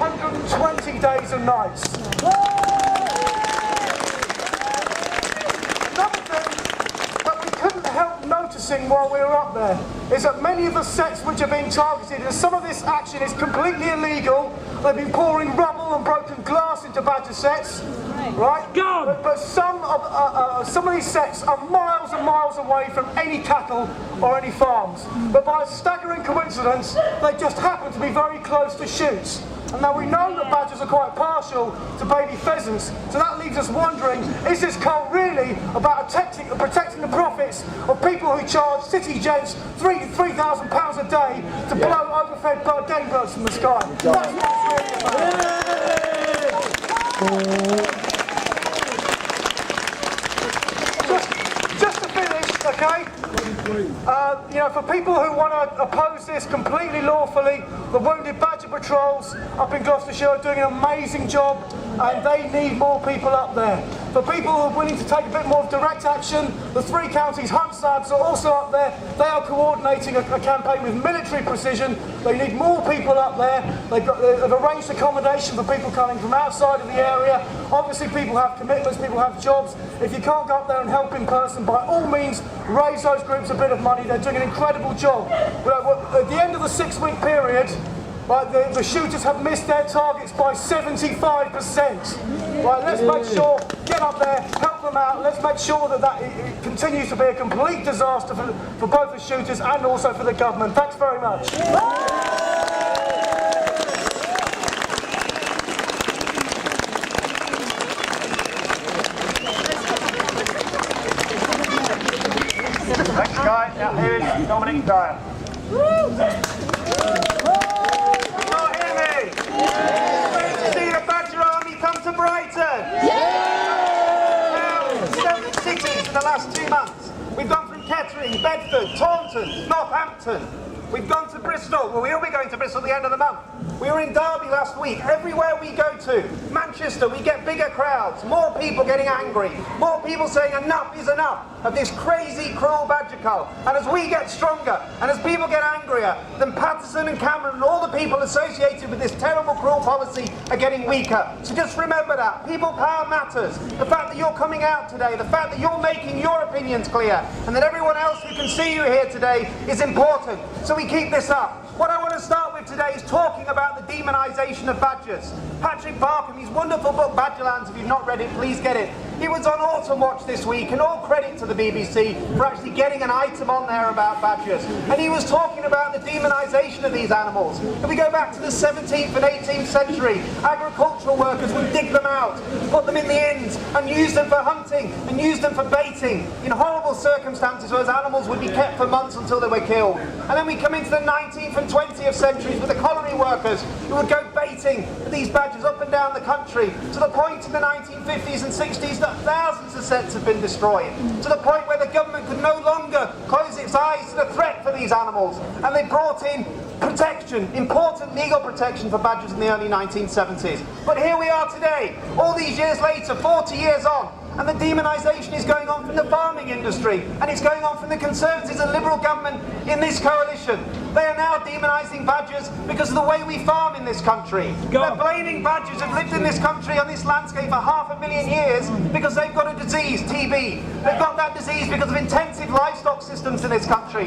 120 days and nights. Another thing that we couldn't help noticing while we were up there is that many of the sets which are being targeted, and some of this action is completely illegal. They've been pouring rubble and broken glass into badger sets, right? But some of these sets are miles and miles away from any cattle or any farms. But by a staggering coincidence, they just happen to be very close to shoots. And now we know that badgers are quite partial to baby pheasants, so that leaves us wondering, is this cull really about protecting the profits of people who charge city gents £3,000 a day to blow overfed game birds from the sky? That's what it's really about. Just to finish, okay? For people who want to oppose this completely lawfully, the Wounded Badger Patrols up in Gloucestershire are doing an amazing job, and they need more people up there. For people who are willing to take a bit more of direct action, the 3 counties hunt stabs are also up there. They are coordinating a campaign with military precision. They need more people up there. They've arranged accommodation for people coming from outside of the area. Obviously people have commitments, people have jobs. If you can't go up there and help in person, by all means raise those groups a bit of money. They're doing an incredible job. At the end of the 6-week period, the shooters have missed their targets by 75%. Right, let's make sure, get up there, help them out. Let's make sure that it continues to be a complete disaster for both the shooters and also for the government. Thanks very much. Thanks, Guy. Now here is Dominic Dyer. See the Badger Army come to Brighton! Now, 7 cities in the last 2 months. We've gone from Kettering, Bedford, Taunton, Northampton. We've gone to Bristol. Well, we'll be going to Bristol at the end of the month. We were in Derby last week. Everywhere we go to, Manchester, we get bigger crowds, more people getting angry, more people saying enough is enough of this crazy, cruel badger cull. And as we get stronger, and as people get angrier, then Patterson and Cameron and all the people associated with this terrible, cruel policy are getting weaker. So just remember that. People power matters. The fact that you're coming out today, the fact that you're making your opinions clear, and that everyone else who can see you here today is important. So we keep this up. What I want to start with today is talking about the demonisation of badgers. Patrick Barkham, his wonderful book Badgerlands, if you've not read it, please get it. He was on Autumn Watch this week, and all credit to the BBC for actually getting an item on there about badgers. And he was talking about the demonisation of these animals. If we go back to the 17th and 18th century, agricultural workers would dig them out, put them in the inns, and use them for hunting, and use them for baiting, in horrible circumstances where those animals would be kept for months until they were killed. And then we come into the 19th and 20th centuries with the colliery workers who would go baiting for these badgers up and down the country, to the point in the 1950s and 60s that thousands of sets have been destroyed, to the point where the government could no longer close its eyes to the threat for these animals, and they brought in protection, important legal protection for badgers in the early 1970s. But here we are today, all these years later, 40 years on, and the demonisation is going on from the farming industry, and it's going on from the Conservatives and Liberal government in this coalition. They are now demonising badgers because of the way we farm in this country. They're blaming badgers who've lived in this country on this landscape for 500,000 years because they've got a disease, TB. They've got that disease because of intensive livestock systems in this country.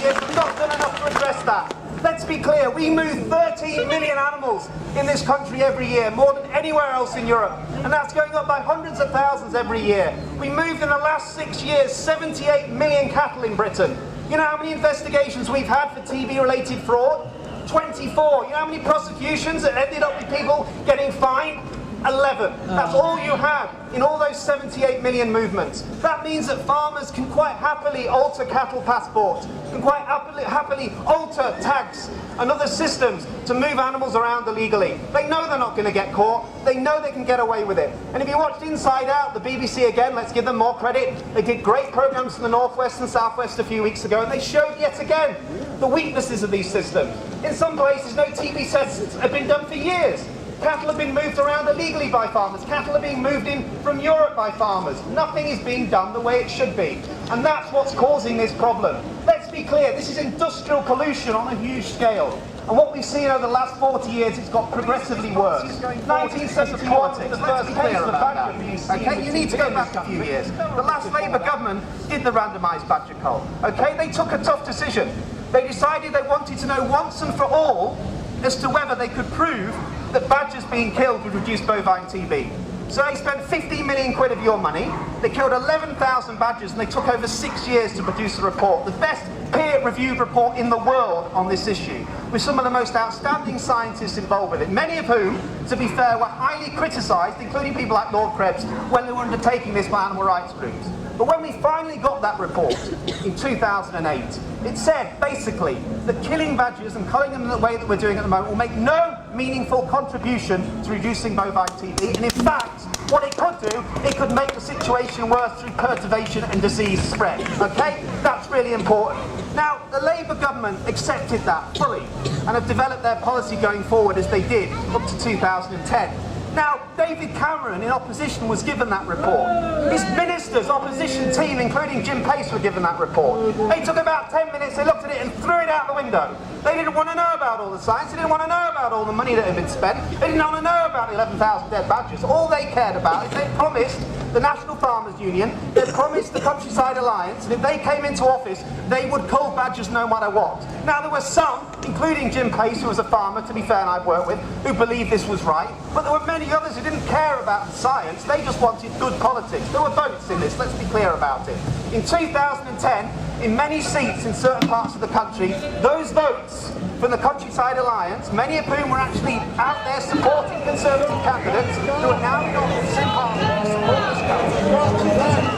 Have not done enough to address that. Let's be clear, we move 13 million animals in this country every year, more than anywhere else in Europe, and that's going up by hundreds of thousands every year. We moved in the last 6 years 78 million cattle in Britain. You know how many investigations we've had for TB-related fraud? 24. You know how many prosecutions that ended up with people getting fined? 11. That's all you had in all those 78 million movements. That means that farmers can quite happily alter cattle passports, can quite happily alter tags and other systems to move animals around illegally. They know they're not going to get caught. They know they can get away with it. And if you watched Inside Out, the BBC again, let's give them more credit. They did great programmes in the Northwest and Southwest a few weeks ago, and they showed yet again the weaknesses of these systems. In some places, no TB tests have been done for years. Cattle have been moved around illegally by farmers. Cattle are being moved in from Europe by farmers. Nothing is being done the way it should be. And that's what's causing this problem. Let's be clear, this is industrial pollution on a huge scale. And what we've seen over the last 40 years, it's got progressively worse. 1971, the first case of badger abuse. Okay, you need to go back a few years. The last Labour government did the randomised badger cull. Okay, they took a tough decision. They decided they wanted to know once and for all as to whether they could prove that badgers being killed would reduce bovine TB. So they spent 15 million quid of your money, they killed 11,000 badgers, and they took over 6 years to produce a report, the best peer-reviewed report in the world on this issue, with some of the most outstanding scientists involved with it, many of whom, to be fair, were highly criticised, including people like Lord Krebs, when they were undertaking this by animal rights groups. But when we finally got that report in 2008, it said, basically, that killing badgers and culling them in the way that we're doing at the moment will make no meaningful contribution to reducing bovine TB, and in fact, what it could do, it could make the situation worse through perturbation and disease spread, okay? That's really important. Now, the Labour government accepted that fully, and have developed their policy going forward as they did up to 2010. Now, David Cameron, in opposition, was given that report. His minister's opposition team, including Jim Pace, were given that report. They took about 10 minutes, they looked at it and threw it out the window. They didn't want to know about all the science, they didn't want to know about all the money that had been spent, they didn't want to know about 11,000 dead badgers. All they cared about is they promised the National Farmers Union, they promised the Countryside Alliance, and if they came into office, they would cull badgers no matter what. Now, there were some, including Jim Pace, who was a farmer, to be fair, and I've worked with, who believed this was right, but there were many others who didn't care about the science, they just wanted good politics. There were votes in this, let's be clear about it. In 2010, in many seats in certain parts of the country, those votes from the Countryside Alliance, many of whom were actually out there supporting Conservative candidates, who are now in office in Parliament to support this country.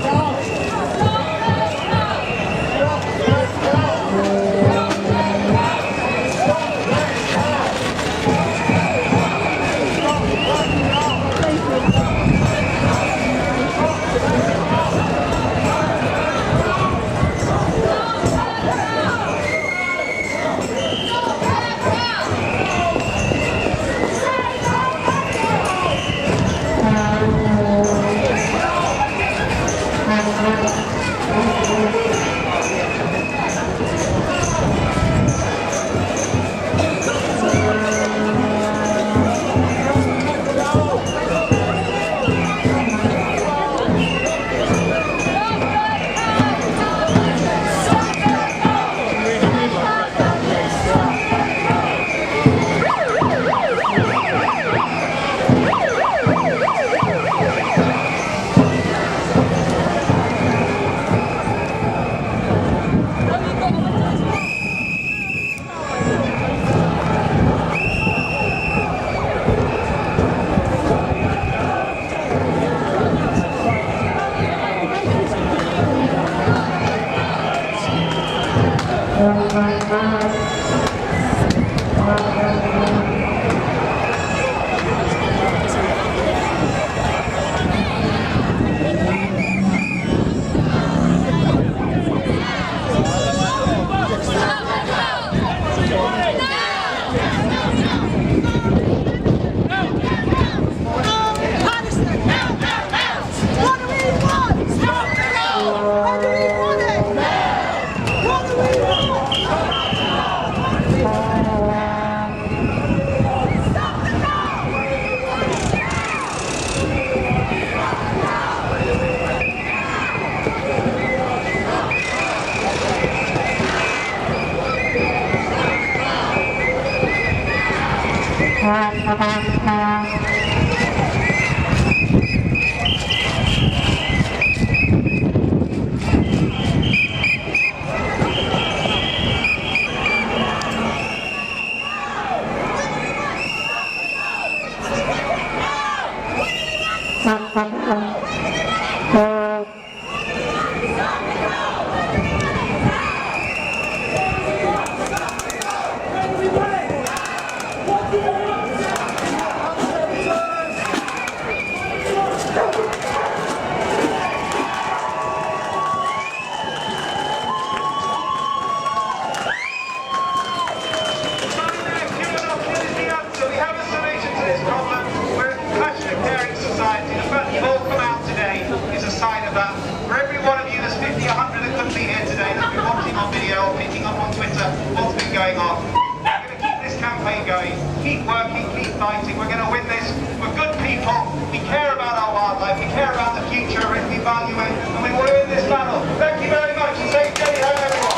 keep working, keep fighting. We're going to win this. We're good people. We care about our wildlife. We care about the future of it. We value it. And we will win this battle. Thank you very much. And safe journey home, everyone.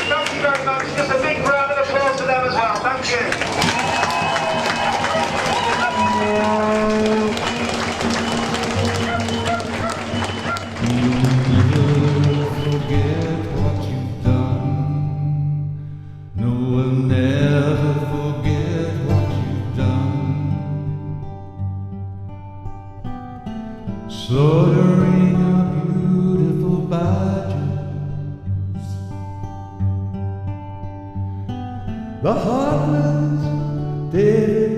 Thank you very much. Just a big round of applause to them as well. Thank you. Slaughtering our beautiful badgers, the heartless David